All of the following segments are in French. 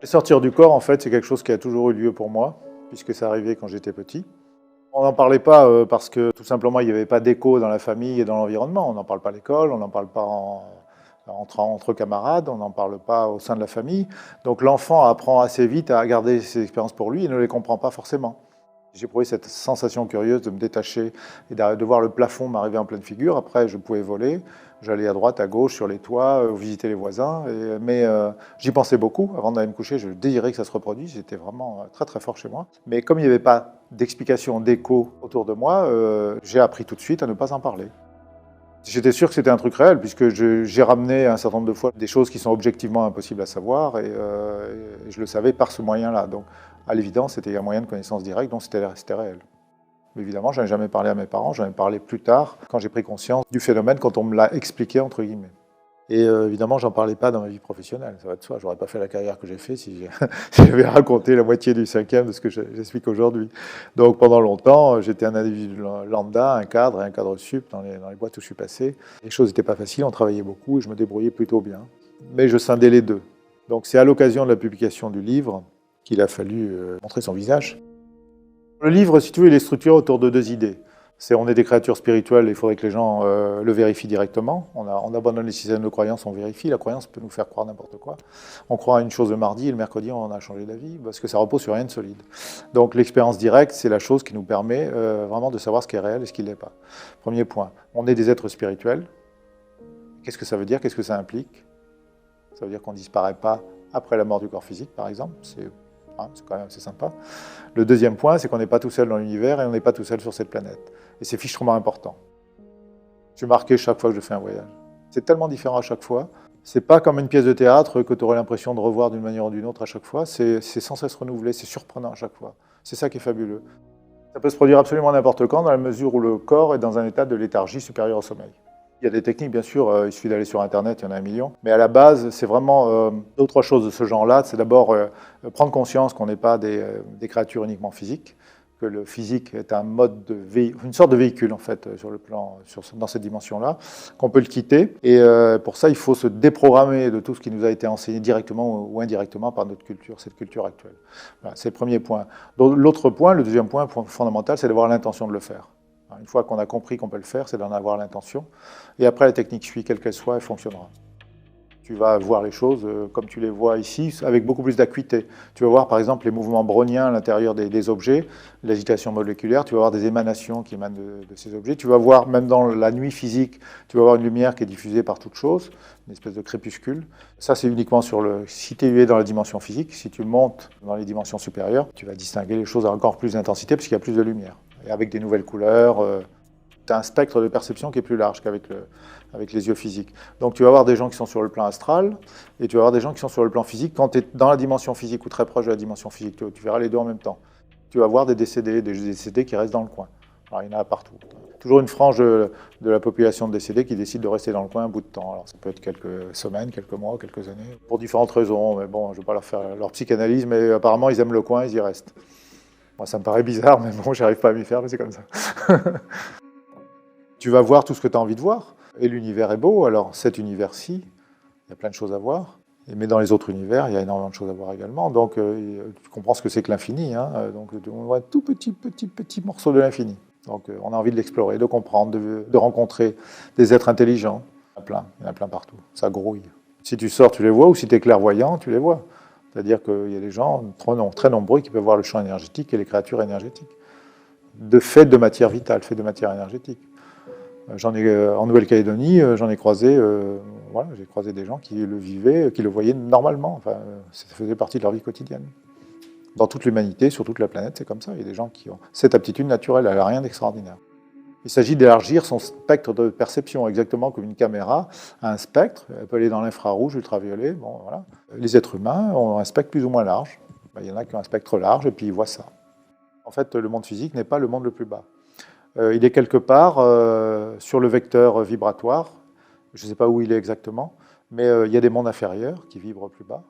Sortir du corps, en fait, c'est quelque chose qui a toujours eu lieu pour moi, puisque ça arrivait quand j'étais petit. On n'en parlait pas parce que tout simplement il n'y avait pas d'écho dans la famille et dans l'environnement. On n'en parle pas à l'école, on n'en parle pas entre camarades, on n'en parle pas au sein de la famille. Donc l'enfant apprend assez vite à garder ses expériences pour lui et ne les comprend pas forcément. J'ai éprouvé cette sensation curieuse de me détacher et de voir le plafond m'arriver en pleine figure. Après, je pouvais voler. J'allais à droite, à gauche, sur les toits, visiter les voisins. Mais j'y pensais beaucoup. Avant d'aller me coucher, je désirais que ça se reproduise. J'étais vraiment très, très fort chez moi. Mais comme il n'y avait pas d'explication, d'écho autour de moi, j'ai appris tout de suite à ne pas en parler. J'étais sûr que c'était un truc réel, puisque j'ai ramené un certain nombre de fois des choses qui sont objectivement impossibles à savoir, et je le savais par ce moyen-là. Donc, à l'évidence, c'était un moyen de connaissance directe, donc c'était réel. Mais évidemment, je n'en ai jamais parlé à mes parents, j'en ai parlé plus tard, quand j'ai pris conscience du phénomène, quand on me l'a expliqué, entre guillemets. Et évidemment, j'en parlais pas dans ma vie professionnelle, ça va de soi. J'aurais pas fait la carrière que j'ai fait si j'avais raconté la moitié du cinquième de ce que j'explique aujourd'hui. Donc pendant longtemps, j'étais un individu lambda, un cadre sup dans les boîtes où je suis passé. Les choses n'étaient pas faciles, on travaillait beaucoup et je me débrouillais plutôt bien. Mais je scindais les deux. Donc c'est à l'occasion de la publication du livre qu'il a fallu montrer son visage. Le livre, si tu veux, il est structuré autour de deux idées. On est des créatures spirituelles, il faudrait que les gens le vérifient directement. On abandonne les systèmes de croyance, on vérifie. La croyance peut nous faire croire n'importe quoi. On croit à une chose le mardi et le mercredi, on a changé d'avis parce que ça repose sur rien de solide. Donc l'expérience directe, c'est la chose qui nous permet vraiment de savoir ce qui est réel et ce qui ne l'est pas. Premier point, on est des êtres spirituels. Qu'est-ce que ça veut dire? Qu'est-ce que ça implique? Ça veut dire qu'on ne disparaît pas après la mort du corps physique, par exemple. C'est quand même assez sympa. Le deuxième point, c'est qu'on n'est pas tout seul dans l'univers et on n'est pas tout seul sur cette planète. Et c'est fichtrement important. Je suis marqué chaque fois que je fais un voyage. C'est tellement différent à chaque fois. C'est pas comme une pièce de théâtre que tu aurais l'impression de revoir d'une manière ou d'une autre à chaque fois. C'est sans cesse renouvelé, c'est surprenant à chaque fois. C'est ça qui est fabuleux. Ça peut se produire absolument n'importe quand, dans la mesure où le corps est dans un état de léthargie supérieur au sommeil. Il y a des techniques, bien sûr, il suffit d'aller sur Internet, il y en a un million. Mais à la base, c'est vraiment d'autres choses de ce genre-là. C'est d'abord prendre conscience qu'on n'est pas des créatures uniquement physiques, que le physique est un mode une sorte de véhicule, en fait, dans cette dimension-là, qu'on peut le quitter. Et pour ça, il faut se déprogrammer de tout ce qui nous a été enseigné directement ou indirectement par notre culture, cette culture actuelle. Voilà, c'est le premier point. L'autre point, le deuxième point fondamental, c'est d'avoir l'intention de le faire. Une fois qu'on a compris qu'on peut le faire, c'est d'en avoir l'intention. Et après, la technique suit, quelle qu'elle soit, elle fonctionnera. Tu vas voir les choses comme tu les vois ici, avec beaucoup plus d'acuité. Tu vas voir, par exemple, les mouvements browniens à l'intérieur des objets, l'agitation moléculaire, tu vas voir des émanations qui émanent de ces objets. Tu vas voir, même dans la nuit physique, tu vas voir une lumière qui est diffusée par toute chose, une espèce de crépuscule. Ça, c'est uniquement si tu es dans la dimension physique. Si tu montes dans les dimensions supérieures, tu vas distinguer les choses à encore plus d'intensité, parce qu'il y a plus de lumière. Et avec des nouvelles couleurs, tu as un spectre de perception qui est plus large qu'avec les yeux physiques. Donc tu vas avoir des gens qui sont sur le plan astral, et tu vas avoir des gens qui sont sur le plan physique. Quand tu es dans la dimension physique ou très proche de la dimension physique, tu verras les deux en même temps. Tu vas voir des décédés qui restent dans le coin. Alors il y en a partout. Toujours une frange de la population de décédés qui décide de rester dans le coin un bout de temps. Alors ça peut être quelques semaines, quelques mois, quelques années, pour différentes raisons. Mais bon, je ne vais pas leur faire leur psychanalyse, mais apparemment ils aiment le coin, ils y restent. Moi, ça me paraît bizarre, mais bon, j'arrive pas à m'y faire, mais c'est comme ça. Tu vas voir tout ce que tu as envie de voir. Et l'univers est beau, alors cet univers-ci, il y a plein de choses à voir. Mais dans les autres univers, il y a énormément de choses à voir également. Donc, tu comprends ce que c'est que l'infini. Donc, on voit un tout petit morceau de l'infini. Donc, on a envie de l'explorer, de comprendre, de rencontrer des êtres intelligents. Il y en a plein partout. Ça grouille. Si tu sors, tu les vois, ou si tu es clairvoyant, tu les vois. C'est-à-dire qu'il y a des gens très nombreux qui peuvent voir le champ énergétique et les créatures énergétiques. Fait de matière vitale, fait de matière énergétique. En Nouvelle-Calédonie, j'en ai croisé, j'ai croisé des gens qui le vivaient, qui le voyaient normalement. Enfin, ça faisait partie de leur vie quotidienne. Dans toute l'humanité, sur toute la planète, c'est comme ça. Il y a des gens qui ont cette aptitude naturelle, elle n'a rien d'extraordinaire. Il s'agit d'élargir son spectre de perception, exactement comme une caméra a un spectre. Elle peut aller dans l'infrarouge, ultraviolet. Bon, voilà. Les êtres humains ont un spectre plus ou moins large. Il y en a qui ont un spectre large et puis ils voient ça. En fait, le monde physique n'est pas le monde le plus bas. Il est quelque part sur le vecteur vibratoire. Je ne sais pas où il est exactement, mais il y a des mondes inférieurs qui vibrent plus bas.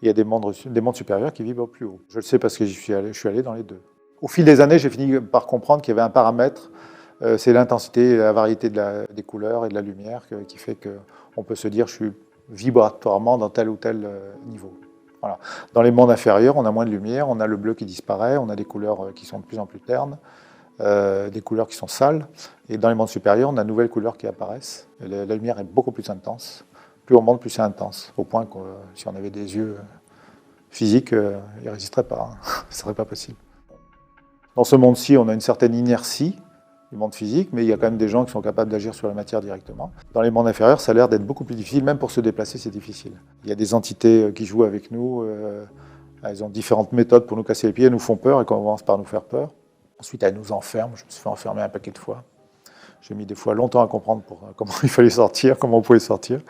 Il y a des mondes supérieurs qui vibrent plus haut. Je le sais parce que je suis allé dans les deux. Au fil des années, j'ai fini par comprendre qu'il y avait un paramètre. C'est l'intensité et la variété des couleurs et de la lumière qui fait qu'on peut se dire je suis vibratoirement dans tel ou tel niveau. Voilà. Dans les mondes inférieurs, on a moins de lumière, on a le bleu qui disparaît, on a des couleurs qui sont de plus en plus ternes, des couleurs qui sont sales. Et dans les mondes supérieurs, on a de nouvelles couleurs qui apparaissent. Et la lumière est beaucoup plus intense. Plus on monte, plus c'est intense. Au point que si on avait des yeux physiques, ils ne résisteraient pas. Hein. Ce ne serait pas possible. Dans ce monde-ci, on a une certaine inertie du monde physique, mais il y a quand même des gens qui sont capables d'agir sur la matière directement. Dans les mondes inférieurs, ça a l'air d'être beaucoup plus difficile, même pour se déplacer, c'est difficile. Il y a des entités qui jouent avec nous, elles ont différentes méthodes pour nous casser les pieds, elles nous font peur et commencent par nous faire peur. Ensuite, elles nous enferment, je me suis fait enfermer un paquet de fois. J'ai mis des fois longtemps à comprendre comment il fallait sortir, comment on pouvait sortir,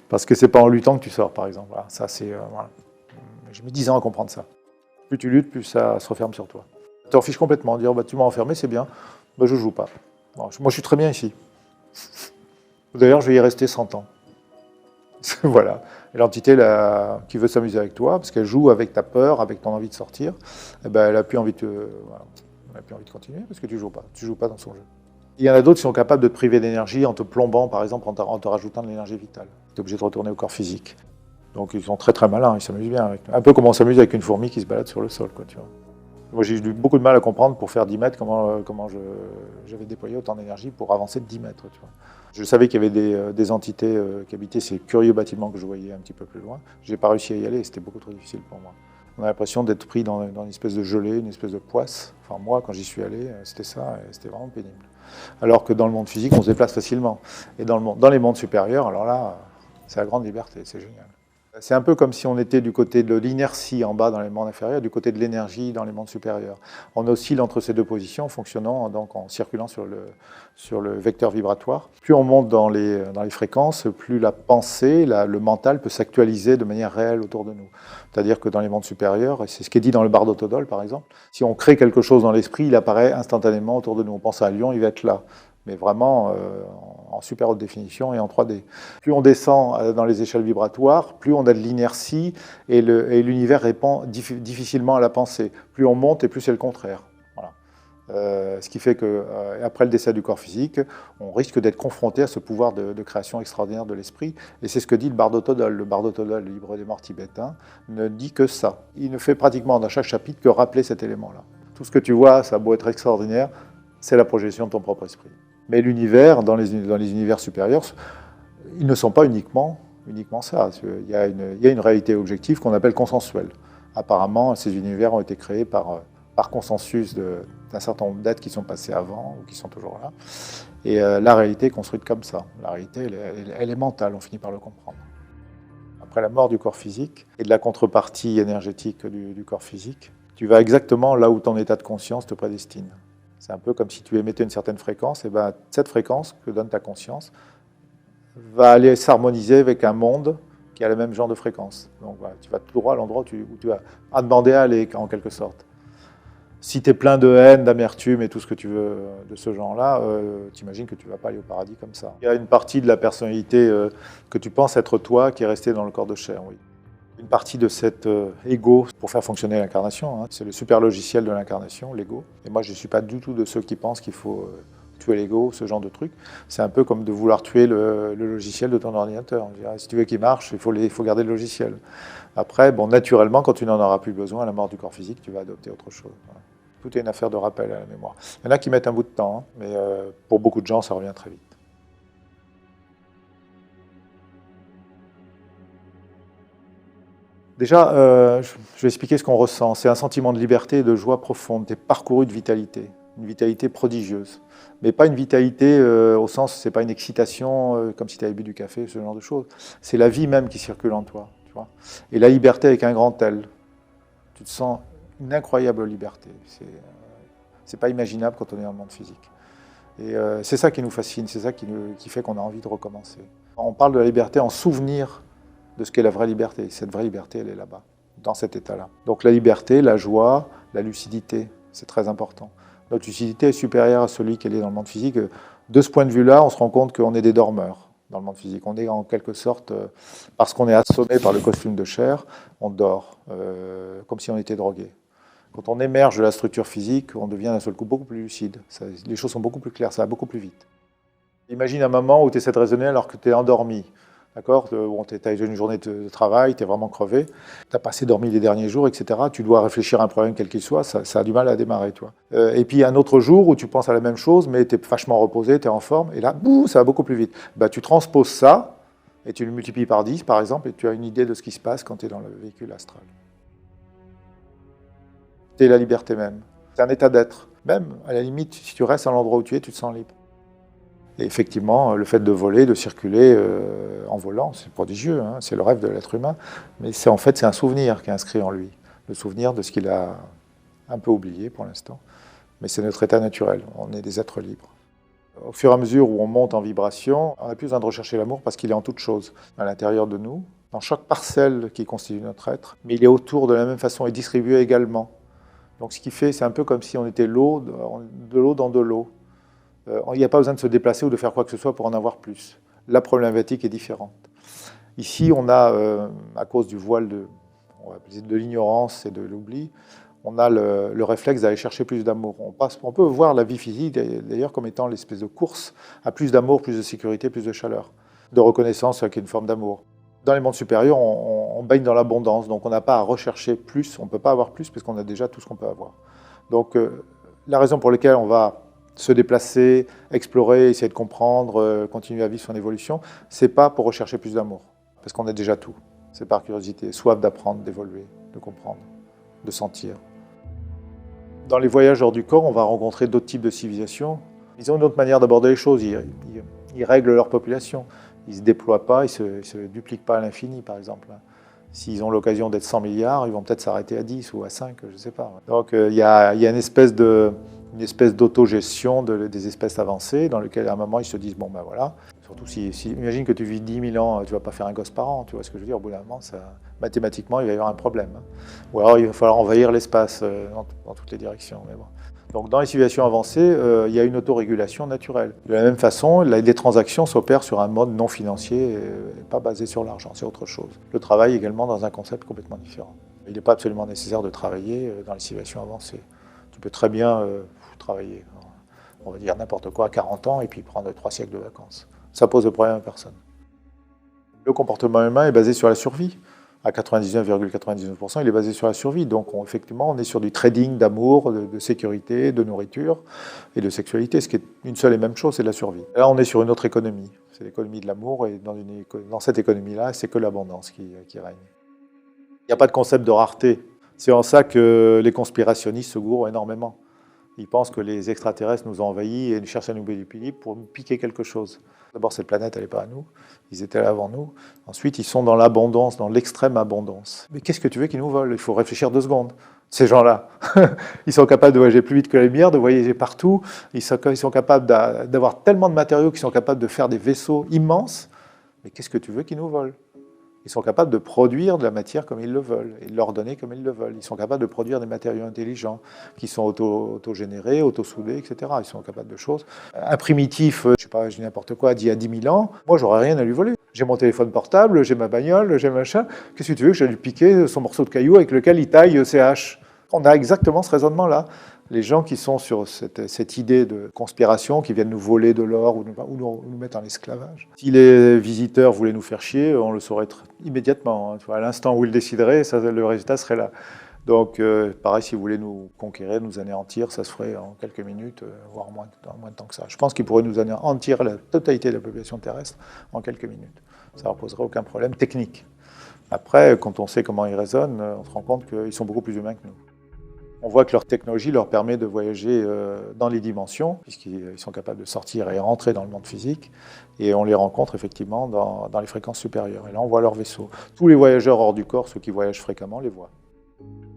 parce que c'est pas en luttant que tu sors, par exemple. Voilà, ça, c'est, voilà. J'ai mis 10 ans à comprendre ça. Plus tu luttes, plus ça se referme sur toi. Tu t'en fiches complètement, dire bah, tu m'as enfermé, c'est bien. Ben, je ne joue pas. Bon, moi, je suis très bien ici. D'ailleurs, je vais y rester 100 ans. Voilà. Et l'entité qui veut s'amuser avec toi, parce qu'elle joue avec ta peur, avec ton envie de sortir, eh ben, elle n'a plus envie de continuer, parce que tu ne joues pas. Tu ne joues pas dans son jeu. Il y en a d'autres qui sont capables de te priver d'énergie en te plombant, par exemple, en te rajoutant de l'énergie vitale. Tu es obligé de retourner au corps physique. Donc, ils sont très très malins, ils s'amusent bien. Un peu comme on s'amuse avec une fourmi qui se balade sur le sol, quoi, tu vois. Moi, j'ai eu beaucoup de mal à comprendre pour faire 10 mètres comment j'avais déployé autant d'énergie pour avancer de 10 mètres. Tu vois. Je savais qu'il y avait des entités qui habitaient ces curieux bâtiments que je voyais un petit peu plus loin. Je n'ai pas réussi à y aller, c'était beaucoup trop difficile pour moi. On a l'impression d'être pris dans une espèce de gelée, une espèce de poisse. Enfin, moi, quand j'y suis allé, c'était ça, et c'était vraiment pénible. Alors que dans le monde physique, on se déplace facilement. Et dans les mondes supérieurs, alors là, c'est la grande liberté, c'est génial. C'est un peu comme si on était du côté de l'inertie en bas dans les mondes inférieurs, du côté de l'énergie dans les mondes supérieurs. On oscille entre ces deux positions, fonctionnant donc en circulant sur le vecteur vibratoire. Plus on monte dans les fréquences, plus la pensée, le mental peut s'actualiser de manière réelle autour de nous. C'est-à-dire que dans les mondes supérieurs, et c'est ce qui est dit dans le Bardo Todol par exemple, si on crée quelque chose dans l'esprit, il apparaît instantanément autour de nous. On pense à un lion, il va être là. Mais vraiment en super haute définition et en 3D. Plus on descend dans les échelles vibratoires, plus on a de l'inertie et l'univers répond difficilement à la pensée. Plus on monte et plus c'est le contraire. Voilà. Ce qui fait qu'après le décès du corps physique, on risque d'être confronté à ce pouvoir de création extraordinaire de l'esprit. Et c'est ce que dit le Bardo Todol. Le Bardo Todol, le livre des morts tibétain, ne dit que ça. Il ne fait pratiquement dans chaque chapitre que rappeler cet élément-là. Tout ce que tu vois, ça a beau être extraordinaire, c'est la projection de ton propre esprit. Mais l'univers, dans les univers supérieurs, ils ne sont pas uniquement ça. Il y a une réalité objective qu'on appelle consensuelle. Apparemment, ces univers ont été créés par consensus d'un certain nombre d'êtres qui sont passés avant ou qui sont toujours là. Et la réalité est construite comme ça. La réalité, elle est mentale, on finit par le comprendre. Après la mort du corps physique et de la contrepartie énergétique du corps physique, tu vas exactement là où ton état de conscience te prédestine. C'est un peu comme si tu émettais une certaine fréquence, et ben cette fréquence que donne ta conscience va aller s'harmoniser avec un monde qui a le même genre de fréquence. Donc voilà, tu vas tout droit à l'endroit où tu as demandé à aller, en quelque sorte. Si tu es plein de haine, d'amertume et tout ce que tu veux de ce genre-là, tu imagines que tu ne vas pas aller au paradis comme ça. Il y a une partie de la personnalité que tu penses être toi qui est restée dans le corps de chair, oui. Une partie de cet ego pour faire fonctionner l'incarnation, hein. C'est le super logiciel de l'incarnation, l'ego. Et moi, je ne suis pas du tout de ceux qui pensent qu'il faut tuer l'ego, ce genre de truc. C'est un peu comme de vouloir tuer le logiciel de ton ordinateur. On dirait, si tu veux qu'il marche, il faut garder le logiciel. Après, bon, naturellement, quand tu n'en auras plus besoin, à la mort du corps physique, tu vas adopter autre chose. Voilà. Tout est une affaire de rappel à la mémoire. Il y en a qui mettent un bout de temps, hein, mais pour beaucoup de gens, ça revient très vite. Déjà, je vais expliquer ce qu'on ressent. C'est un sentiment de liberté et de joie profonde. Tu es parcouru de vitalité, une vitalité prodigieuse. Mais pas une vitalité au sens, c'est pas une excitation comme si tu avais bu du café, ce genre de choses. C'est la vie même qui circule en toi. Tu vois. Et la liberté avec un grand L. Tu te sens une incroyable liberté. C'est pas imaginable quand on est dans le monde physique. Et c'est ça qui nous fascine, c'est ça qui fait qu'on a envie de recommencer. On parle de la liberté en souvenir de ce qu'est la vraie liberté. Cette vraie liberté, elle est là-bas, dans cet état-là. Donc la liberté, la joie, la lucidité, c'est très important. Notre lucidité est supérieure à celui qu'elle est dans le monde physique. De ce point de vue-là, on se rend compte qu'on est des dormeurs dans le monde physique. On est en quelque sorte, parce qu'on est assommé par le costume de chair, on dort, comme si on était drogué. Quand on émerge de la structure physique, on devient d'un seul coup beaucoup plus lucide. Les choses sont beaucoup plus claires, ça va beaucoup plus vite. Imagine un moment où tu essaies de raisonner alors que tu es endormi. D'accord? Bon, tu as une journée de travail, tu es vraiment crevé, tu as pas assez dormi les derniers jours, etc. Tu dois réfléchir à un problème quel qu'il soit, ça a du mal à démarrer, toi. Et puis un autre jour où tu penses à la même chose, mais tu es vachement reposé, tu es en forme, et là, bouh, ça va beaucoup plus vite. Bah, tu transposes ça, et tu le multiplies par 10, par exemple, et tu as une idée de ce qui se passe quand tu es dans le véhicule astral. C'est la liberté même. C'est un état d'être. Même, à la limite, si tu restes à l'endroit où tu es, tu te sens libre. Et effectivement, le fait de voler, de circuler en volant, c'est prodigieux, hein, c'est le rêve de l'être humain. Mais en fait, c'est un souvenir qui est inscrit en lui. Le souvenir de ce qu'il a un peu oublié pour l'instant. Mais c'est notre état naturel. On est des êtres libres. Au fur et à mesure où on monte en vibration, on n'a plus besoin de rechercher l'amour parce qu'il est en toute chose, à l'intérieur de nous, dans chaque parcelle qui constitue notre être. Mais il est autour de la même façon et distribué également. Donc ce qui fait, c'est un peu comme si on était de l'eau dans de l'eau. Il n'y a pas besoin de se déplacer ou de faire quoi que ce soit pour en avoir plus. La problématique est différente. Ici, on a, à cause du voile de l'ignorance et de l'oubli, on a le réflexe d'aller chercher plus d'amour. On peut voir la vie physique d'ailleurs comme étant l'espèce de course à plus d'amour, plus de sécurité, plus de chaleur, de reconnaissance qui est une forme d'amour. Dans les mondes supérieurs, on baigne dans l'abondance, donc on n'a pas à rechercher plus, on ne peut pas avoir plus parce qu'on a déjà tout ce qu'on peut avoir. Donc la raison pour laquelle on va se déplacer, explorer, essayer de comprendre, continuer à vivre son évolution, c'est pas pour rechercher plus d'amour, parce qu'on a déjà tout. C'est par curiosité, soif d'apprendre, d'évoluer, de comprendre, de sentir. Dans les voyages hors du corps, on va rencontrer d'autres types de civilisations. Ils ont une autre manière d'aborder les choses, ils règlent leur population. Ils ne se déploient pas, ils ne se dupliquent pas à l'infini, par exemple. S'ils ont l'occasion d'être 100 milliards, ils vont peut-être s'arrêter à 10 ou à 5, je ne sais pas. Donc il y a une espèce d'autogestion des espèces avancées dans lequel à un moment ils se disent bon ben voilà. Surtout si imagine que tu vis 10 000 ans, tu ne vas pas faire un gosse par an, tu vois ce que je veux dire, au bout d'un moment, mathématiquement il va y avoir un problème. Ou alors il va falloir envahir l'espace dans toutes les directions. Mais bon. Donc dans les civilisations avancées, il y a une autorégulation naturelle. De la même façon, les transactions s'opèrent sur un mode non financier, et pas basé sur l'argent, c'est autre chose. Le travail également dans un concept complètement différent. Il n'est pas absolument nécessaire de travailler dans les civilisations avancées. Tu peux très bien travailler, on va dire n'importe quoi, à 40 ans et puis prendre 3 siècles de vacances. Ça pose de problème à personne. Le comportement humain est basé sur la survie. À 99,99%, il est basé sur la survie. Donc effectivement, on est sur du trading d'amour, de sécurité, de nourriture et de sexualité, ce qui est une seule et même chose, c'est la survie. Et là, on est sur une autre économie. C'est l'économie de l'amour et dans cette économie-là, c'est que l'abondance qui règne. Il n'y a pas de concept de rareté. C'est en ça que les conspirationnistes se gourrent énormément. Ils pensent que les extraterrestres nous ont envahis et cherchent à nous manipuler pour nous piquer quelque chose. D'abord, cette planète, elle n'est pas à nous. Ils étaient là avant nous. Ensuite, ils sont dans l'abondance, dans l'extrême abondance. Mais qu'est-ce que tu veux qu'ils nous volent? Il faut réfléchir 2 secondes. Ces gens-là, ils sont capables de voyager plus vite que la lumière, de voyager partout. Ils sont capables d'avoir tellement de matériaux qu'ils sont capables de faire des vaisseaux immenses. Mais qu'est-ce que tu veux qu'ils nous volent? Ils sont capables de produire de la matière comme ils le veulent et de l'ordonner comme ils le veulent. Ils sont capables de produire des matériaux intelligents qui sont autogénérés, autosoudés, etc. Ils sont capables de choses. Un primitif, je ne sais pas, je dis n'importe quoi, d'il y a 10 000 ans, moi, j'aurais rien à lui voler. J'ai mon téléphone portable, j'ai ma bagnole, j'ai machin. Qu'est-ce que tu veux que j'aille lui piquer son morceau de caillou avec lequel il taille ses haches? On a exactement ce raisonnement-là. Les gens qui sont sur cette idée de conspiration, qui viennent nous voler de l'or ou nous mettre en esclavage. Si les visiteurs voulaient nous faire chier, on le saurait immédiatement. Hein. À l'instant où ils décideraient, le résultat serait là. Donc, pareil, si vous voulez nous conquérir, nous anéantir, ça se ferait en quelques minutes, voire moins de temps que ça. Je pense qu'ils pourraient nous anéantir la totalité de la population terrestre en quelques minutes. Ça ne leur poserait aucun problème technique. Après, quand on sait comment ils raisonnent, on se rend compte qu'ils sont beaucoup plus humains que nous. On voit que leur technologie leur permet de voyager dans les dimensions, puisqu'ils sont capables de sortir et rentrer dans le monde physique, et on les rencontre effectivement dans les fréquences supérieures. Et là, on voit leurs vaisseaux. Tous les voyageurs hors du corps, ceux qui voyagent fréquemment, les voient.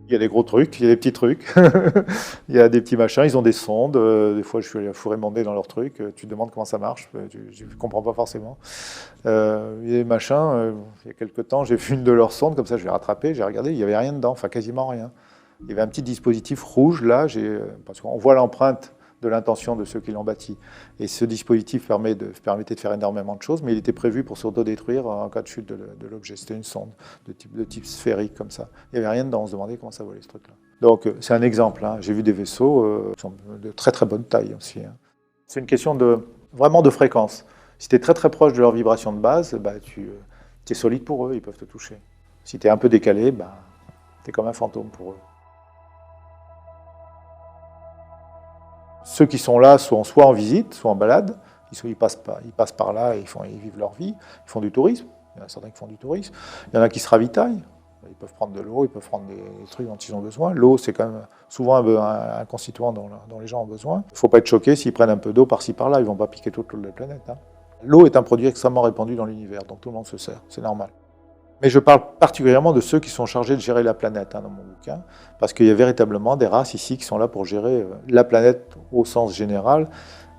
Il y a des gros trucs, il y a des petits trucs, il y a des petits machins, ils ont des sondes, des fois je suis allé fourrer mon nez dans leurs trucs, tu te demandes comment ça marche, je ne comprends pas forcément. Il y a des machins, il y a quelques temps, j'ai vu une de leurs sondes, comme ça je l'ai rattrapée, j'ai regardé, il n'y avait rien dedans, enfin quasiment rien. Il y avait un petit dispositif rouge là, parce qu'on voit l'empreinte de l'intention de ceux qui l'ont bâti. Et ce dispositif permettait de faire énormément de choses, mais il était prévu pour s'autodétruire en cas de chute de l'objet. C'était une sonde de type sphérique comme ça. Il n'y avait rien dedans, on se demandait comment ça volait ce truc-là. Donc c'est un exemple, hein. J'ai vu des vaisseaux qui sont de très très bonne taille aussi. Hein. C'est une question vraiment de fréquence. Si tu es très très proche de leur vibration de base, bah, tu es solide pour eux, ils peuvent te toucher. Si tu es un peu décalé, bah, tu es comme un fantôme pour eux. Ceux qui sont là sont soit en visite, soit en balade, ils passent par là et ils vivent leur vie, ils font du tourisme, il y en a certains qui font du tourisme, il y en a qui se ravitaillent, ils peuvent prendre de l'eau, ils peuvent prendre des trucs dont ils ont besoin. L'eau, c'est quand même souvent un constituant dont les gens ont besoin. Il ne faut pas être choqué s'ils prennent un peu d'eau par-ci par-là, ils ne vont pas piquer toute la planète. Hein. L'eau est un produit extrêmement répandu dans l'univers, donc tout le monde se sert, c'est normal. Mais je parle particulièrement de ceux qui sont chargés de gérer la planète dans mon bouquin, parce qu'il y a véritablement des races ici qui sont là pour gérer la planète au sens général,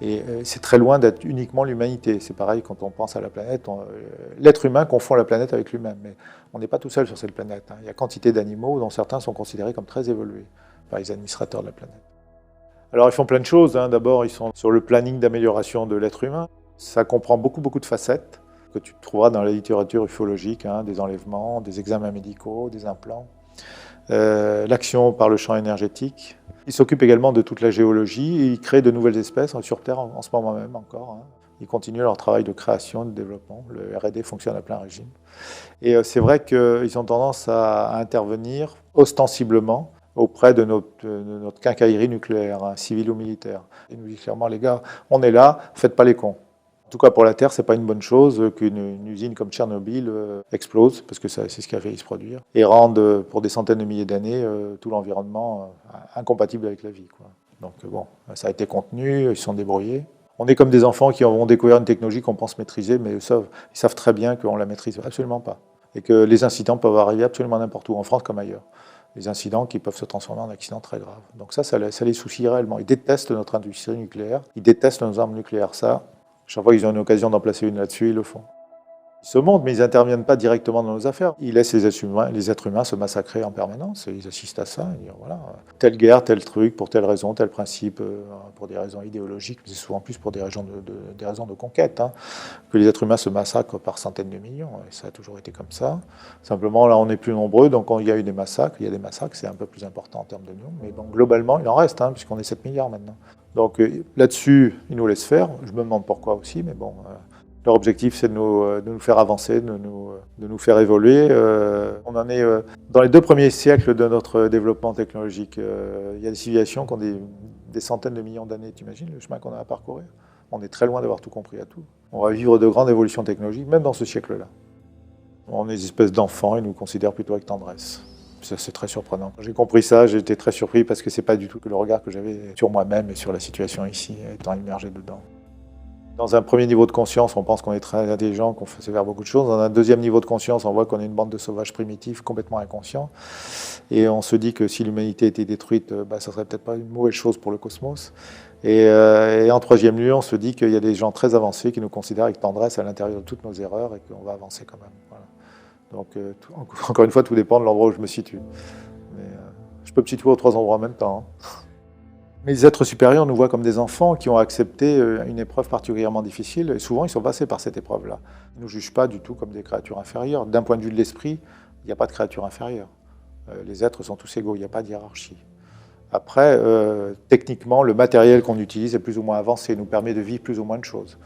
et c'est très loin d'être uniquement l'humanité. C'est pareil quand on pense à la planète, l'être humain confond la planète avec lui-même, mais on n'est pas tout seul sur cette planète. Hein. Il y a quantité d'animaux dont certains sont considérés comme très évolués par les administrateurs de la planète. Alors ils font plein de choses, hein. D'abord ils sont sur le planning d'amélioration de l'être humain, ça comprend beaucoup de facettes, que tu trouveras dans la littérature ufologique, hein, des enlèvements, des examens médicaux, des implants, l'action par le champ énergétique. Ils s'occupent également de toute la géologie et ils créent de nouvelles espèces sur Terre en ce moment même encore. Hein. Ils continuent leur travail de création, de développement. Le R&D fonctionne à plein régime. Et c'est vrai qu'ils ont tendance à intervenir ostensiblement auprès de notre quincaillerie nucléaire, hein, civile ou militaire. Ils nous disent clairement, les gars, on est là, faites pas les cons. En tout cas, pour la Terre, ce n'est pas une bonne chose qu'une usine comme Tchernobyl explose, parce que c'est ce qui a failli se produire, et rende pour des centaines de milliers d'années tout l'environnement incompatible avec la vie. Quoi. Donc bon, ça a été contenu, ils se sont débrouillés. On est comme des enfants qui vont découvrir une technologie qu'on pense maîtriser, mais ils savent très bien qu'on ne la maîtrise absolument pas. Et que les incidents peuvent arriver absolument n'importe où, en France comme ailleurs. Les incidents qui peuvent se transformer en accidents très graves. Donc ça les soucie réellement. Ils détestent notre industrie nucléaire, ils détestent nos armes nucléaires. Ça, chaque fois qu'ils ont une occasion d'en placer une là-dessus, ils le font. Ils se montrent, mais ils n'interviennent pas directement dans nos affaires. Ils laissent les êtres humains se massacrer en permanence. Ils assistent à ça. Ils disent, voilà, telle guerre, tel truc, pour telle raison, tel principe, pour des raisons idéologiques, mais c'est souvent plus pour des raisons de conquête, hein, que les êtres humains se massacrent par centaines de millions. Et ça a toujours été comme ça. Simplement, là, on est plus nombreux, donc il y a eu des massacres. Il y a des massacres, c'est un peu plus important en termes de millions. Mais bon, globalement, il en reste, hein, puisqu'on est 7 milliards maintenant. Donc là-dessus, ils nous laissent faire. Je me demande pourquoi aussi, mais bon... Leur objectif, c'est de nous faire avancer, de nous faire évoluer. On en est dans les 2 premiers siècles de notre développement technologique. Il y a des civilisations qui ont des centaines de millions d'années. Tu imagines le chemin qu'on a à parcourir? On est très loin d'avoir tout compris à tout. On va vivre de grandes évolutions technologiques, même dans ce siècle-là. On est des espèces d'enfants, ils nous considèrent plutôt avec tendresse. C'est très surprenant. Quand j'ai compris ça, j'ai été très surpris parce que c'est pas du tout le regard que j'avais sur moi-même et sur la situation ici, étant immergé dedans. Dans un premier niveau de conscience, on pense qu'on est très intelligent, qu'on sait faire beaucoup de choses. Dans un deuxième niveau de conscience, on voit qu'on est une bande de sauvages primitifs, complètement inconscients. Et on se dit que si l'humanité était détruite, ça serait peut-être pas une mauvaise chose pour le cosmos. Et en troisième lieu, on se dit qu'il y a des gens très avancés qui nous considèrent avec tendresse à l'intérieur de toutes nos erreurs et qu'on va avancer quand même. Voilà. Donc, encore une fois, tout dépend de l'endroit où je me situe. Mais, je peux me situer aux 3 endroits en même temps. Hein. Mais les êtres supérieurs nous voient comme des enfants qui ont accepté une épreuve particulièrement difficile, et souvent ils sont passés par cette épreuve-là. Ils ne nous jugent pas du tout comme des créatures inférieures. D'un point de vue de l'esprit, il n'y a pas de créature inférieure. Les êtres sont tous égaux, il n'y a pas de hiérarchie. Après, techniquement, le matériel qu'on utilise est plus ou moins avancé, nous permet de vivre plus ou moins de choses.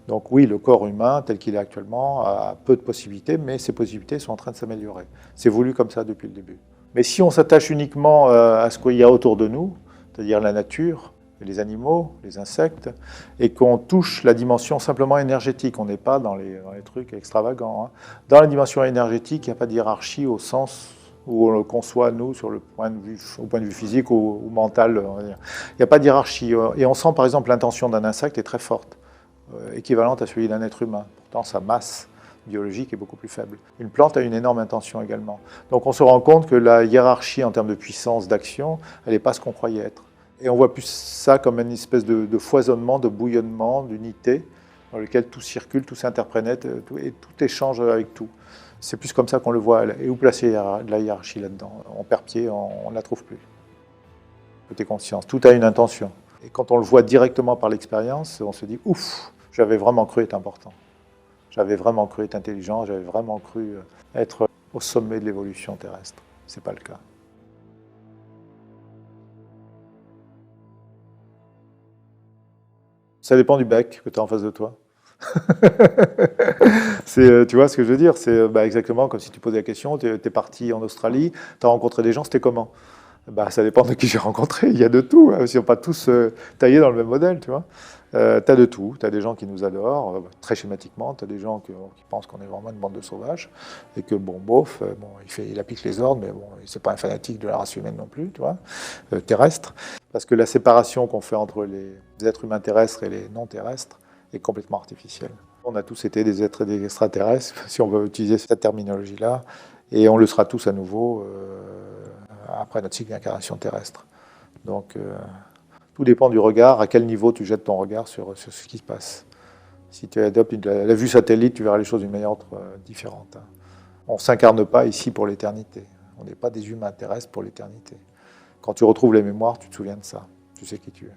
Donc oui, le corps humain, tel qu'il est actuellement, a peu de possibilités, mais ces possibilités sont en train de s'améliorer. C'est voulu comme ça depuis le début. Mais si on s'attache uniquement à ce qu'il y a autour de nous, c'est-à-dire la nature, les animaux, les insectes, et qu'on touche la dimension simplement énergétique. On n'est pas dans les trucs extravagants. Hein. Dans la dimension énergétique, il n'y a pas de hiérarchie au sens où on le conçoit, nous, au point de vue physique ou mental. On va dire. Il n'y a pas de hiérarchie. Et on sent, par exemple, l'intention d'un insecte est très forte, équivalente à celui d'un être humain. Pourtant, sa masse biologique est beaucoup plus faible. Une plante a une énorme intention également. Donc on se rend compte que la hiérarchie en termes de puissance, d'action, elle n'est pas ce qu'on croyait être. Et on voit plus ça comme une espèce de foisonnement, de bouillonnement, d'unité, dans lequel tout circule, tout s'interprète, et tout échange avec tout. C'est plus comme ça qu'on le voit. Et où placer de la hiérarchie là-dedans? On perd pied, on ne la trouve plus. Tout est conscience, tout a une intention. Et quand on le voit directement par l'expérience, on se dit « Ouf, j'avais vraiment cru être important ». J'avais vraiment cru être intelligent, j'avais vraiment cru être au sommet de l'évolution terrestre. Ce n'est pas le cas. Ça dépend du bec que tu as en face de toi. Tu vois ce que je veux dire? C'est exactement comme si tu posais la question, tu es parti en Australie, tu as rencontré des gens, c'était comment? Ça dépend de qui j'ai rencontré, il y a de tout, hein. Ils ne sont pas tous taillés dans le même modèle, tu vois. Tu as de tout, tu as des gens qui nous adorent, très schématiquement, tu as des gens qui pensent qu'on est vraiment une bande de sauvages, et que bon, bof, bon, il applique les ordres, mais bon, c'est pas un fanatique de la race humaine non plus, tu vois, terrestre. Parce que la séparation qu'on fait entre les êtres humains terrestres et les non terrestres est complètement artificielle. On a tous été des êtres et des extraterrestres, si on veut utiliser cette terminologie-là, et on le sera tous à nouveau après notre cycle d'incarnation terrestre. Donc, tout dépend du regard, à quel niveau tu jettes ton regard sur ce qui se passe. Si tu adoptes la vue satellite, tu verras les choses d'une manière différente. On ne s'incarne pas ici pour l'éternité. On n'est pas des humains terrestres pour l'éternité. Quand tu retrouves les mémoires, tu te souviens de ça. Tu sais qui tu es.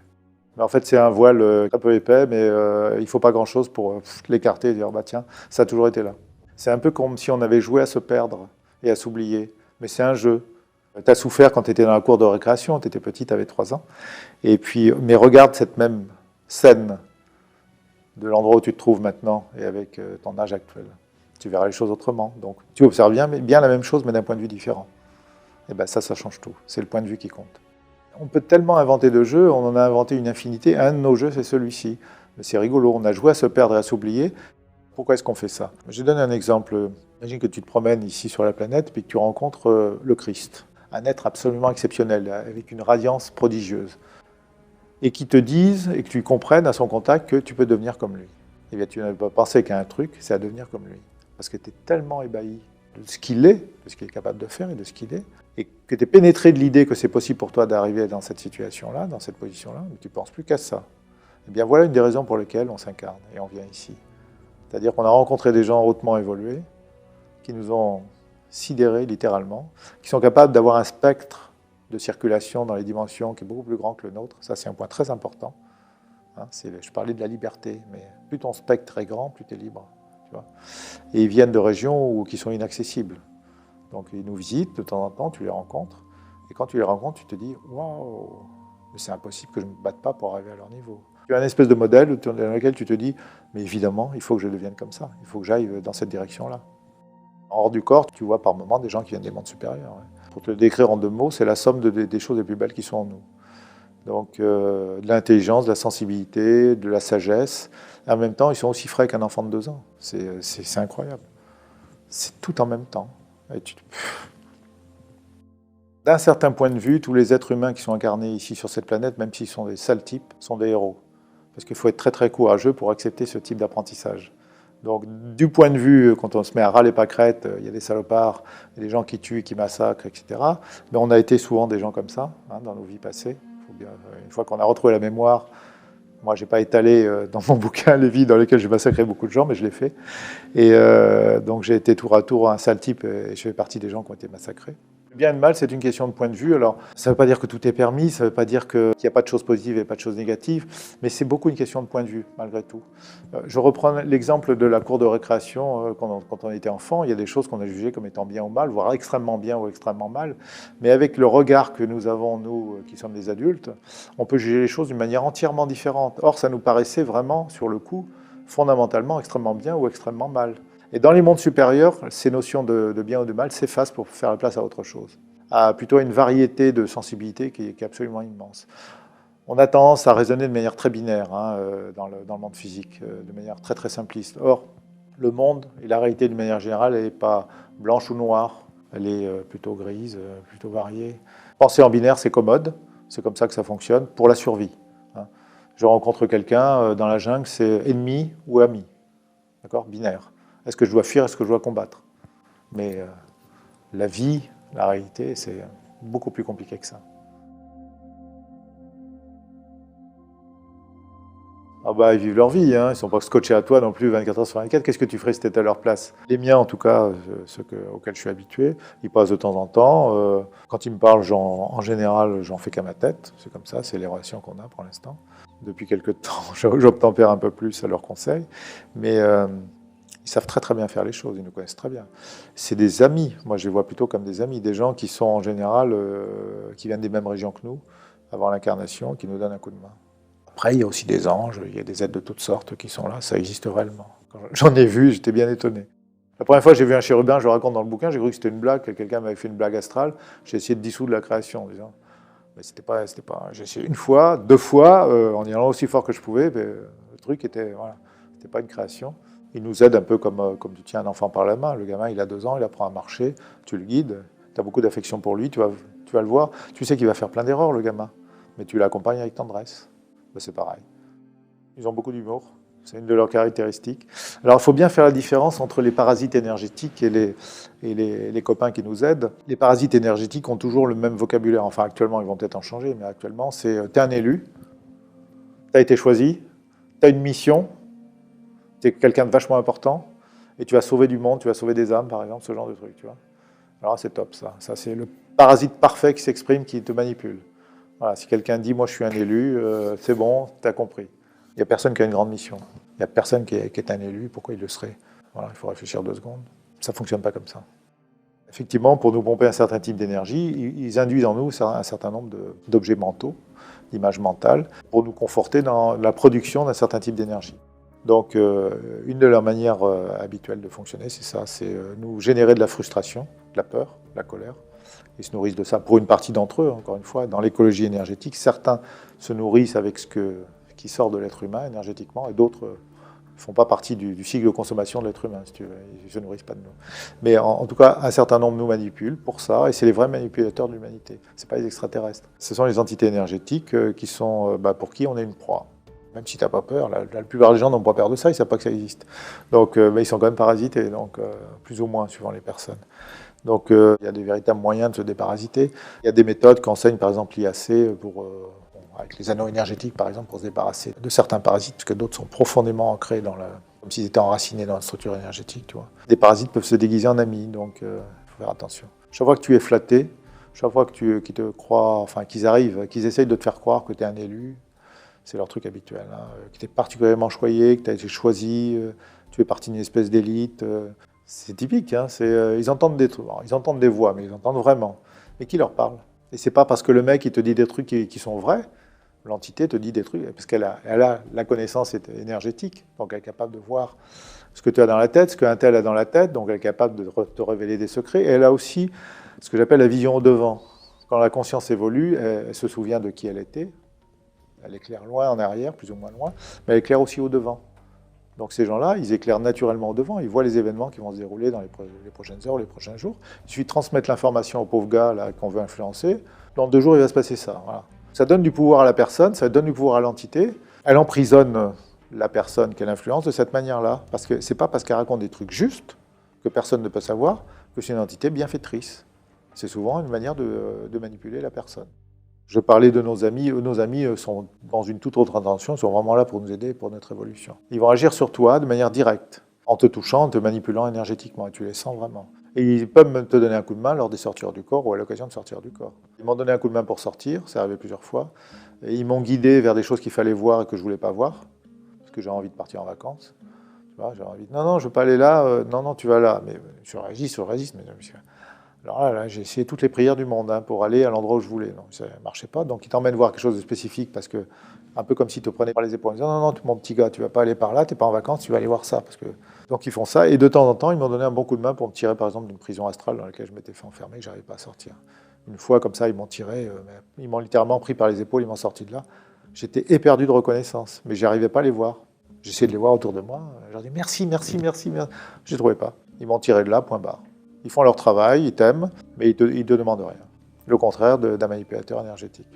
Mais en fait, c'est un voile un peu épais, mais il ne faut pas grand-chose pour l'écarter et dire bah tiens, ça a toujours été là. C'est un peu comme si on avait joué à se perdre et à s'oublier. Mais c'est un jeu. Tu as souffert quand tu étais dans la cour de récréation, tu étais petit, tu avais 3 ans. Et puis, mais regarde cette même scène de l'endroit où tu te trouves maintenant et avec ton âge actuel. Tu verras les choses autrement. Donc, tu observes bien la même chose, mais d'un point de vue différent. Et bien ça change tout. C'est le point de vue qui compte. On peut tellement inventer de jeux, on en a inventé une infinité. Un de nos jeux, c'est celui-ci. C'est rigolo, on a joué à se perdre et à s'oublier. Pourquoi est-ce qu'on fait ça? Je donne un exemple. Imagine que tu te promènes ici sur la planète et que tu rencontres le Christ, un être absolument exceptionnel, avec une radiance prodigieuse, et qui te disent, et que tu comprennes à son contact que tu peux devenir comme lui. Eh bien, tu n'as pas pensé qu'à un truc, c'est à devenir comme lui. Parce que tu es tellement ébahi de ce qu'il est, de ce qu'il est capable de faire et de ce qu'il est, et que tu es pénétré de l'idée que c'est possible pour toi d'arriver dans cette situation-là, dans cette position-là, mais tu ne penses plus qu'à ça. Eh bien, voilà une des raisons pour lesquelles on s'incarne et on vient ici. C'est-à-dire qu'on a rencontré des gens hautement évolués, qui nous ont sidérés littéralement, qui sont capables d'avoir un spectre de circulation dans les dimensions qui est beaucoup plus grand que le nôtre. Ça, c'est un point très important. Je parlais de la liberté, mais plus ton spectre est grand, plus tu es libre. Tu vois. Et ils viennent de régions qui sont inaccessibles. Donc ils nous visitent de temps en temps, tu les rencontres. Et quand tu les rencontres, tu te dis « Waouh, c'est impossible que je ne me batte pas pour arriver à leur niveau ». Tu as une espèce de modèle dans lequel tu te dis « Mais évidemment, il faut que je devienne comme ça. Il faut que j'aille dans cette direction-là ». Hors du corps, tu vois par moments des gens qui viennent des mondes supérieurs. Ouais. Pour te le décrire en 2 mots, c'est la somme des choses les plus belles qui sont en nous. Donc de l'intelligence, de la sensibilité, de la sagesse. Et en même temps, ils sont aussi frais qu'un enfant de 2 ans. C'est incroyable. C'est tout en même temps. D'un certain point de vue, tous les êtres humains qui sont incarnés ici sur cette planète, même s'ils sont des sales types, sont des héros. Parce qu'il faut être très très courageux pour accepter ce type d'apprentissage. Donc, du point de vue, quand on se met à râler pâquerette, il y a des salopards, il y a des gens qui tuent, qui massacrent, etc. Mais on a été souvent des gens comme ça, dans nos vies passées. Une fois qu'on a retrouvé la mémoire, moi, je n'ai pas étalé dans mon bouquin les vies dans lesquelles j'ai massacré beaucoup de gens, mais je l'ai fait. Et donc, j'ai été tour à tour un sale type et je fais partie des gens qui ont été massacrés. Le bien et le mal, c'est une question de point de vue. Alors, ça ne veut pas dire que tout est permis, ça ne veut pas dire qu'il n'y a pas de choses positives et pas de choses négatives, mais c'est beaucoup une question de point de vue, malgré tout. Je reprends l'exemple de la cour de récréation. Quand on était enfant, il y a des choses qu'on a jugées comme étant bien ou mal, voire extrêmement bien ou extrêmement mal. Mais avec le regard que nous avons, nous, qui sommes des adultes, on peut juger les choses d'une manière entièrement différente. Or, ça nous paraissait vraiment, sur le coup, fondamentalement extrêmement bien ou extrêmement mal. Et dans les mondes supérieurs, ces notions de bien ou de mal s'effacent pour faire la place à autre chose, à plutôt une variété de sensibilités qui est absolument immense. On a tendance à raisonner de manière très binaire dans le monde physique, de manière très très simpliste. Or, le monde et la réalité de manière générale, elle n'est pas blanche ou noire, elle est plutôt grise, plutôt variée. Penser en binaire, c'est commode, c'est comme ça que ça fonctionne, pour la survie. Je rencontre quelqu'un dans la jungle, c'est ennemi ou ami, d'accord, binaire. Est-ce que je dois fuir, est-ce que je dois combattre? Mais la vie, la réalité, c'est beaucoup plus compliqué que ça. Ah bah, ils vivent leur vie, ils ne sont pas scotchés à toi non plus 24 heures sur 24. Qu'est-ce que tu ferais si tu étais à leur place? Les miens, en tout cas, auxquels je suis habitué, ils passent de temps en temps. Quand ils me parlent, en général, j'en fais qu'à ma tête. C'est comme ça, c'est les relations qu'on a pour l'instant. Depuis quelques temps, j'obtempère un peu plus à leurs conseils. Mais ils savent très très bien faire les choses, ils nous connaissent très bien. C'est des amis, moi je les vois plutôt comme des amis, des gens qui sont en général, qui viennent des mêmes régions que nous, avant l'incarnation, qui nous donnent un coup de main. Après, il y a aussi des anges, il y a des êtres de toutes sortes qui sont là, ça existe réellement. Quand j'en ai vu, j'étais bien étonné. La première fois que j'ai vu un chérubin, je le raconte dans le bouquin, j'ai cru que c'était une blague, que quelqu'un m'avait fait une blague astrale. J'ai essayé de dissoudre la création en disant, mais c'était pas. J'ai essayé une fois, 2 fois, en y allant aussi fort que je pouvais, mais le truc était, voilà, c'était pas une création. Il nous aide un peu comme tu tiens un enfant par la main. Le gamin, il a 2 ans, il apprend à marcher, tu le guides, tu as beaucoup d'affection pour lui, tu vas le voir. Tu sais qu'il va faire plein d'erreurs, le gamin, mais tu l'accompagnes avec tendresse. Ben, c'est pareil. Ils ont beaucoup d'humour. C'est une de leurs caractéristiques. Alors, il faut bien faire la différence entre les parasites énergétiques et les copains qui nous aident. Les parasites énergétiques ont toujours le même vocabulaire. Enfin, actuellement, ils vont peut-être en changer, mais actuellement, c'est t'es un élu, t'as été choisi, t'as une mission, t'es quelqu'un de vachement important, et tu vas sauver du monde, tu vas sauver des âmes, par exemple, ce genre de truc, tu vois. Alors, c'est top, ça. Ça, c'est le parasite parfait qui s'exprime, qui te manipule. Voilà, si quelqu'un dit « moi, je suis un élu », c'est bon, t'as compris. Il n'y a personne qui a une grande mission. Il n'y a personne qui est un élu. Pourquoi il le serait? Voilà, il faut réfléchir 2 secondes. Ça ne fonctionne pas comme ça. Effectivement, pour nous pomper un certain type d'énergie, ils induisent en nous un certain nombre d'objets mentaux, d'images mentales, pour nous conforter dans la production d'un certain type d'énergie. Donc, une de leurs manières habituelles de fonctionner, c'est ça, c'est nous générer de la frustration, de la peur, de la colère. Ils se nourrissent de ça pour une partie d'entre eux, encore une fois. Dans l'écologie énergétique, certains se nourrissent avec ce qui sort de l'être humain énergétiquement, et d'autres ne font pas partie du cycle de consommation de l'être humain, si tu veux. Ils ne se nourrissent pas de nous. Mais en tout cas, un certain nombre nous manipulent pour ça, et c'est les vrais manipulateurs de l'humanité. Ce n'est pas les extraterrestres. Ce sont les entités énergétiques qui sont, pour qui on est une proie. Même si tu n'as pas peur, la plupart des gens n'ont pas peur de ça, ils ne savent pas que ça existe. Donc, ils sont quand même parasités, donc, plus ou moins, suivant les personnes. Donc, il y a des véritables moyens de se déparasiter. Il y a des méthodes qu'enseigne, par exemple, l'IAC avec les anneaux énergétiques, par exemple, pour se débarrasser de certains parasites, puisque d'autres sont profondément ancrés comme s'ils étaient enracinés dans la structure énergétique. Tu vois. Des parasites peuvent se déguiser en amis, donc il faut faire attention. Chaque fois que tu es flatté, chaque fois qu'ils te croient, enfin qu'ils arrivent, qu'ils essayent de te faire croire que tu es un élu, c'est leur truc habituel, hein, que tu es particulièrement choyé, que tu as été choisi, tu fais partie d'une espèce d'élite. C'est typique, hein, ils entendent des trucs, ils entendent des voix, mais ils entendent vraiment. Mais qui leur parle? Et c'est pas parce que le mec il te dit des trucs qui sont vrais. L'entité te dit des trucs, parce qu'elle a la connaissance énergétique, donc elle est capable de voir ce que tu as dans la tête, ce qu'un tel a dans la tête, donc elle est capable de te révéler des secrets. Et elle a aussi ce que j'appelle la vision au devant. Quand la conscience évolue, elle se souvient de qui elle était. Elle éclaire loin en arrière, plus ou moins loin, mais elle éclaire aussi au devant. Donc ces gens-là, ils éclairent naturellement au devant, ils voient les événements qui vont se dérouler dans les prochaines heures, les prochains jours. Il suffit de transmettre l'information au pauvre gars là, qu'on veut influencer. Dans 2 jours, il va se passer ça. Voilà. Ça donne du pouvoir à la personne, ça donne du pouvoir à l'entité. Elle emprisonne la personne qu'elle influence de cette manière-là. Parce que c'est pas parce qu'elle raconte des trucs justes, que personne ne peut savoir, que c'est une entité bienfaitrice. C'est souvent une manière de manipuler la personne. Je parlais de nos amis sont dans une toute autre intention, ils sont vraiment là pour nous aider, pour notre évolution. Ils vont agir sur toi de manière directe, en te touchant, en te manipulant énergétiquement, et tu les sens vraiment. Et ils peuvent même te donner un coup de main lors des sorties du corps ou à l'occasion de sortir du corps. Ils m'ont donné un coup de main pour sortir, c'est arrivé plusieurs fois. Et ils m'ont guidé vers des choses qu'il fallait voir et que je ne voulais pas voir, parce que j'ai envie de partir en vacances. Tu vois, j'ai envie de... Non, je ne veux pas aller là, non, tu vas là. Mais je résiste, mais... Alors là, j'ai essayé toutes les prières du monde pour aller à l'endroit où je voulais. Non, ça ne marchait pas. Donc ils t'emmènent voir quelque chose de spécifique, parce que, un peu comme s'ils te prenaient par les épaules. Ils disaient, non, mon petit gars, tu ne vas pas aller par là, tu n'es pas en vacances, tu vas aller voir ça. Parce que... Donc ils font ça, et de temps en temps, ils m'ont donné un bon coup de main pour me tirer, par exemple, d'une prison astrale dans laquelle je m'étais fait enfermer, que je n'arrivais pas à sortir. Une fois, comme ça, ils m'ont tiré, ils m'ont littéralement pris par les épaules, ils m'ont sorti de là. J'étais éperdu de reconnaissance, mais je n'arrivais pas à les voir. J'essayais de les voir autour de moi, je leur dis merci. Je ne les trouvais pas. Ils m'ont tiré de là, point barre. Ils font leur travail, ils t'aiment, mais ils ne te demandent rien. Le contraire d'un manipulateur énergétique.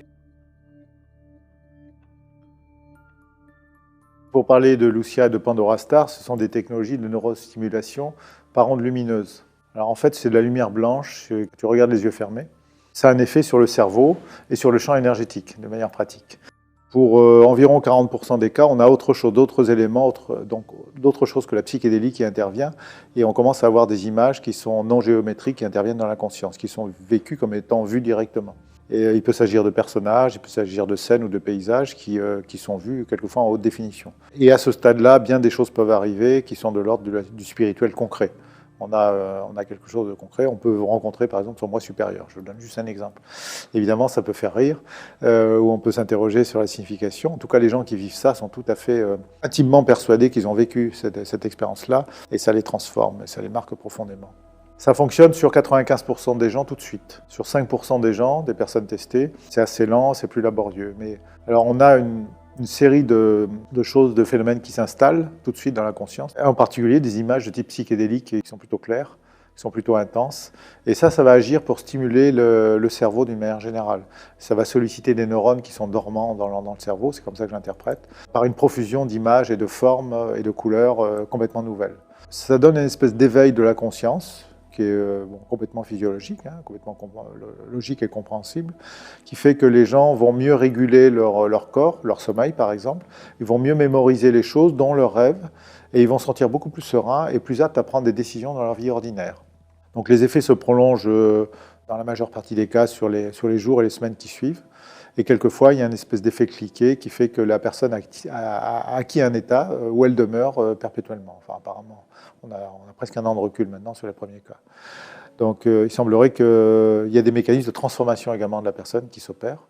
Pour parler de Lucia et de Pandora Star, ce sont des technologies de neurostimulation par ondes lumineuses. Alors en fait, c'est de la lumière blanche que tu regardes les yeux fermés. Ça a un effet sur le cerveau et sur le champ énergétique, de manière pratique. Pour environ 40% des cas, on a autre chose, d'autres éléments, d'autres choses que la psychédélie qui intervient, et on commence à avoir des images qui sont non géométriques, qui interviennent dans la conscience, qui sont vécues comme étant vues directement. Et il peut s'agir de personnages, il peut s'agir de scènes ou de paysages qui sont vus quelquefois en haute définition. Et à ce stade-là, bien des choses peuvent arriver qui sont de l'ordre du spirituel concret. on a quelque chose de concret. On peut rencontrer par exemple son moi supérieur. Je vous donne juste un exemple. Évidemment, ça peut faire rire, ou on peut s'interroger sur la signification. En tout cas, les gens qui vivent ça sont tout à fait intimement persuadés qu'ils ont vécu cette expérience-là, et ça les transforme, et ça les marque profondément. Ça fonctionne sur 95% des gens tout de suite. Sur 5% des gens, des personnes testées, c'est assez lent, c'est plus laborieux. Mais alors on a une série de choses, de phénomènes qui s'installent tout de suite dans la conscience. En particulier des images de type psychédélique qui sont plutôt claires, qui sont plutôt intenses. Et ça va agir pour stimuler le cerveau d'une manière générale. Ça va solliciter des neurones qui sont dormants dans le cerveau, c'est comme ça que je l'interprète, par une profusion d'images et de formes et de couleurs complètement nouvelles. Ça donne une espèce d'éveil de la conscience, qui est complètement physiologique, complètement logique et compréhensible, qui fait que les gens vont mieux réguler leur corps, leur sommeil par exemple, ils vont mieux mémoriser les choses, dont leurs rêves, et ils vont se sentir beaucoup plus sereins et plus aptes à prendre des décisions dans leur vie ordinaire. Donc les effets se prolongent dans la majeure partie des cas sur les jours et les semaines qui suivent, et quelquefois il y a une espèce d'effet cliquet qui fait que la personne a acquis un état où elle demeure perpétuellement. Enfin apparemment, on a presque un an de recul maintenant sur les premiers cas. Donc il semblerait qu'il y a des mécanismes de transformation également de la personne qui s'opèrent,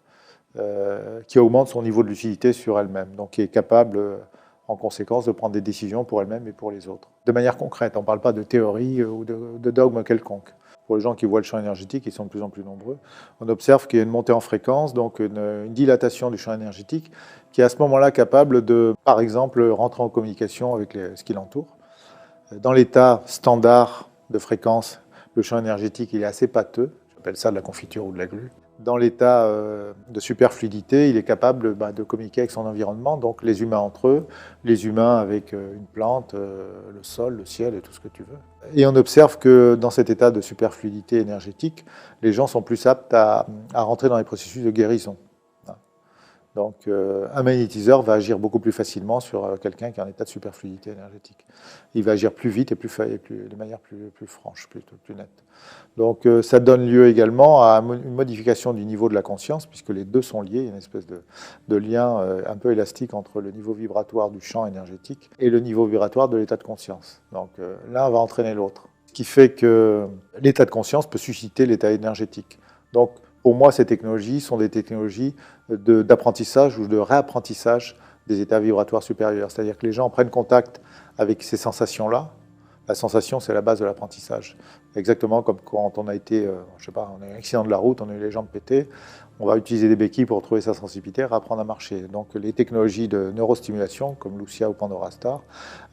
qui augmentent son niveau de lucidité sur elle-même, donc qui est capable en conséquence de prendre des décisions pour elle-même et pour les autres. De manière concrète, on ne parle pas de théorie ou de dogme quelconque. Pour les gens qui voient le champ énergétique, ils sont de plus en plus nombreux, on observe qu'il y a une montée en fréquence, donc une dilatation du champ énergétique, qui est à ce moment-là capable de, par exemple, rentrer en communication avec ce qui l'entoure. Dans l'état standard de fréquence, le champ énergétique il est assez pâteux, j'appelle ça de la confiture ou de la glu. Dans l'état de superfluidité, il est capable de communiquer avec son environnement, donc les humains entre eux, les humains avec une plante, le sol, le ciel et tout ce que tu veux. Et on observe que dans cet état de superfluidité énergétique, les gens sont plus aptes à rentrer dans les processus de guérison. Donc un magnétiseur va agir beaucoup plus facilement sur quelqu'un qui est en état de superfluidité énergétique. Il va agir plus vite et de manière plus franche, plus nette. Donc ça donne lieu également à une modification du niveau de la conscience, puisque les deux sont liés, il y a une espèce de lien un peu élastique entre le niveau vibratoire du champ énergétique et le niveau vibratoire de l'état de conscience. Donc l'un va entraîner l'autre, ce qui fait que l'état de conscience peut susciter l'état énergétique. Donc pour moi, ces technologies sont des technologies d'apprentissage ou de réapprentissage des états vibratoires supérieurs. C'est-à-dire que les gens prennent contact avec ces sensations-là. La sensation, c'est la base de l'apprentissage. Exactement comme quand on a été, je sais pas, on a eu un accident de la route, on a eu les jambes pétées, on va utiliser des béquilles pour retrouver sa sensibilité et apprendre à marcher. Donc les technologies de neurostimulation, comme Lucia ou Pandora Star,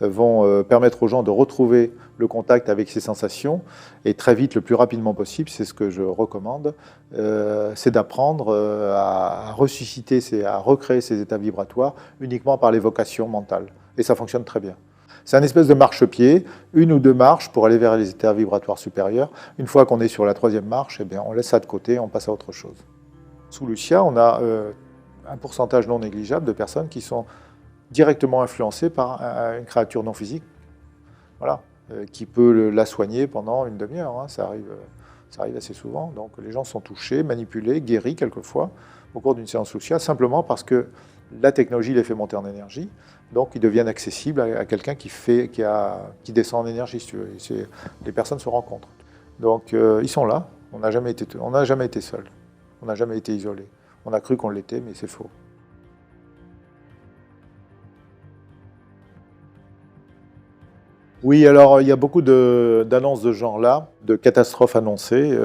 vont permettre aux gens de retrouver le contact avec ces sensations, et très vite, le plus rapidement possible, c'est ce que je recommande, c'est d'apprendre à ressusciter, à recréer ces états vibratoires uniquement par l'évocation mentale. Et ça fonctionne très bien. C'est un espèce de marchepied, une ou deux marches pour aller vers les états vibratoires supérieurs. Une fois qu'on est sur la troisième marche, eh bien, on laisse ça de côté, on passe à autre chose. Sous Lucia, on a un pourcentage non négligeable de personnes qui sont directement influencées par une créature non physique, voilà, qui peut la soigner pendant une demi-heure. Ça arrive assez souvent. Donc les gens sont touchés, manipulés, guéris quelquefois au cours d'une séance Lucia, simplement parce que la technologie les fait monter en énergie, donc ils deviennent accessibles à quelqu'un qui descend en énergie, si tu veux. Les personnes se rencontrent. Donc ils sont là, on n'a jamais été seuls, on n'a jamais été isolés. On a cru qu'on l'était, mais c'est faux. Oui, alors il y a beaucoup d'annonces de ce genre-là, de catastrophes annoncées.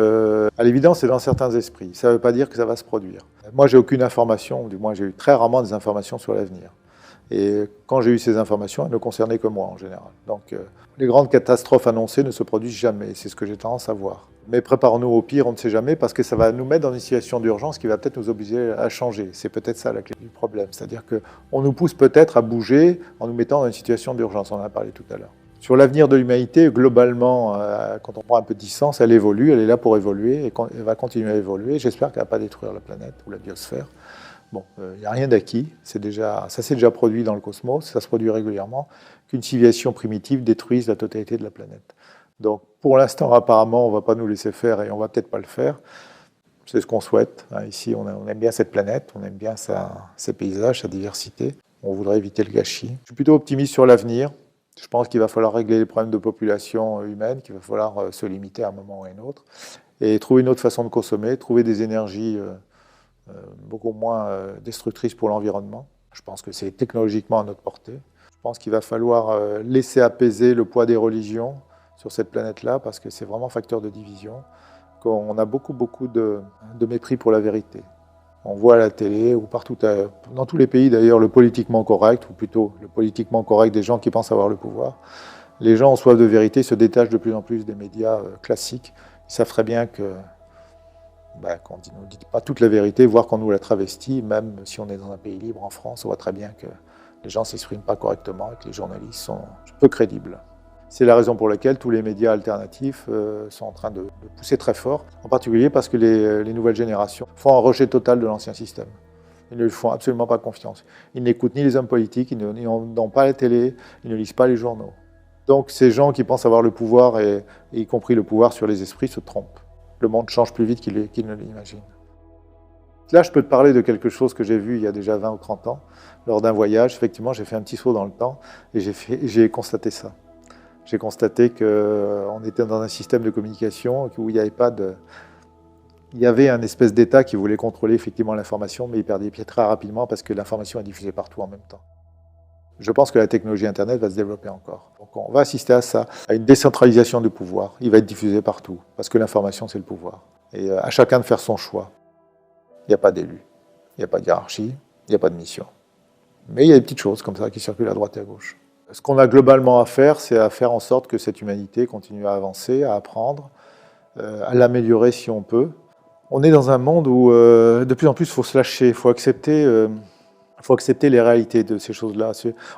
À l'évidence, c'est dans certains esprits. Ça ne veut pas dire que ça va se produire. Moi, j'ai aucune information, du moins j'ai eu très rarement des informations sur l'avenir. Et quand j'ai eu ces informations, elles ne concernaient que moi en général. Donc les grandes catastrophes annoncées ne se produisent jamais, c'est ce que j'ai tendance à voir. Mais préparons-nous au pire, on ne sait jamais, parce que ça va nous mettre dans une situation d'urgence qui va peut-être nous obliger à changer. C'est peut-être ça la clé du problème. C'est-à-dire qu'on nous pousse peut-être à bouger en nous mettant dans une situation d'urgence, on en a parlé tout à l'heure. Sur l'avenir de l'humanité, globalement, quand on prend un peu de distance, elle évolue, elle est là pour évoluer, et elle va continuer à évoluer. J'espère qu'elle ne va pas détruire la planète ou la biosphère. Bon, il n'y a rien d'acquis, ça s'est déjà produit dans le cosmos, ça se produit régulièrement, qu'une civilisation primitive détruise la totalité de la planète. Donc pour l'instant, apparemment, on ne va pas nous laisser faire et on ne va peut-être pas le faire. C'est ce qu'on souhaite. Ici, on aime bien cette planète, on aime bien ses paysages, sa diversité. On voudrait éviter le gâchis. Je suis plutôt optimiste sur l'avenir. Je pense qu'il va falloir régler les problèmes de population humaine, qu'il va falloir se limiter à un moment ou à un autre, et trouver une autre façon de consommer, trouver des énergies beaucoup moins destructrices pour l'environnement. Je pense que c'est technologiquement à notre portée. Je pense qu'il va falloir laisser apaiser le poids des religions sur cette planète-là, parce que c'est vraiment facteur de division, qu'on a beaucoup de mépris pour la vérité. On voit à la télé ou partout, dans tous les pays d'ailleurs, le politiquement correct, ou plutôt le politiquement correct des gens qui pensent avoir le pouvoir. Les gens ont soif de vérité, se détachent de plus en plus des médias classiques. Ils savent très bien qu'on ne nous dit pas toute la vérité, voire qu'on nous la travestit, même si on est dans un pays libre en France, on voit très bien que les gens ne s'expriment pas correctement et que les journalistes sont peu crédibles. C'est la raison pour laquelle tous les médias alternatifs sont en train de pousser très fort, en particulier parce que les nouvelles générations font un rejet total de l'ancien système. Ils ne lui font absolument pas confiance. Ils n'écoutent ni les hommes politiques, ils n'ont pas la télé, ils ne lisent pas les journaux. Donc ces gens qui pensent avoir le pouvoir, et y compris le pouvoir sur les esprits, se trompent. Le monde change plus vite qu'ils ne l'imaginent. Là, je peux te parler de quelque chose que j'ai vu il y a déjà 20 ou 30 ans, lors d'un voyage. Effectivement, j'ai fait un petit saut dans le temps et j'ai constaté ça. J'ai constaté qu'on était dans un système de communication où il y avait un espèce d'État qui voulait contrôler effectivement l'information, mais il perdait pied très rapidement parce que l'information est diffusée partout en même temps. Je pense que la technologie Internet va se développer encore. Donc on va assister à ça, à une décentralisation du pouvoir. Il va être diffusé partout, parce que l'information, c'est le pouvoir. Et à chacun de faire son choix. Il n'y a pas d'élu, il n'y a pas de hiérarchie, il n'y a pas de mission. Mais il y a des petites choses comme ça qui circulent à droite et à gauche. Ce qu'on a globalement à faire, c'est à faire en sorte que cette humanité continue à avancer, à apprendre, à l'améliorer si on peut. On est dans un monde où de plus en plus il faut se lâcher, il faut accepter les réalités de ces choses-là.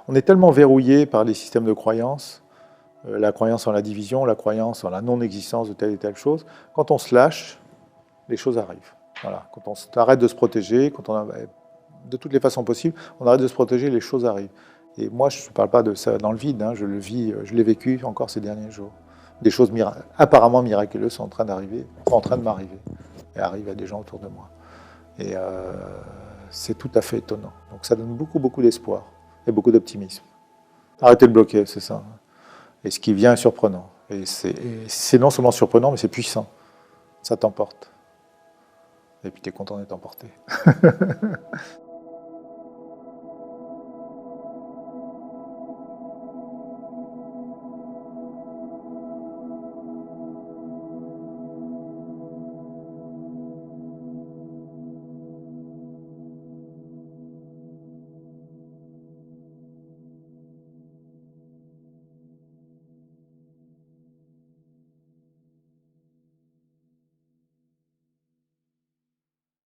On est tellement verrouillé par les systèmes de croyances, la croyance en la division, la croyance en la non-existence de telle et telle chose. Quand on se lâche, les choses arrivent. Voilà. Quand on arrête de se protéger, de toutes les façons possibles, on arrête de se protéger, les choses arrivent. Et moi, je ne parle pas de ça dans le vide, hein, je le vis, je l'ai vécu encore ces derniers jours. Des choses apparemment miraculeuses sont en train d'arriver, en train de m'arriver, et arrivent à des gens autour de moi. Et c'est tout à fait étonnant. Donc ça donne beaucoup d'espoir et beaucoup d'optimisme. Arrêtez de bloquer, c'est ça. Et ce qui vient est surprenant. Et c'est non seulement surprenant, mais c'est puissant. Ça t'emporte. Et puis tu es content d'être emporté.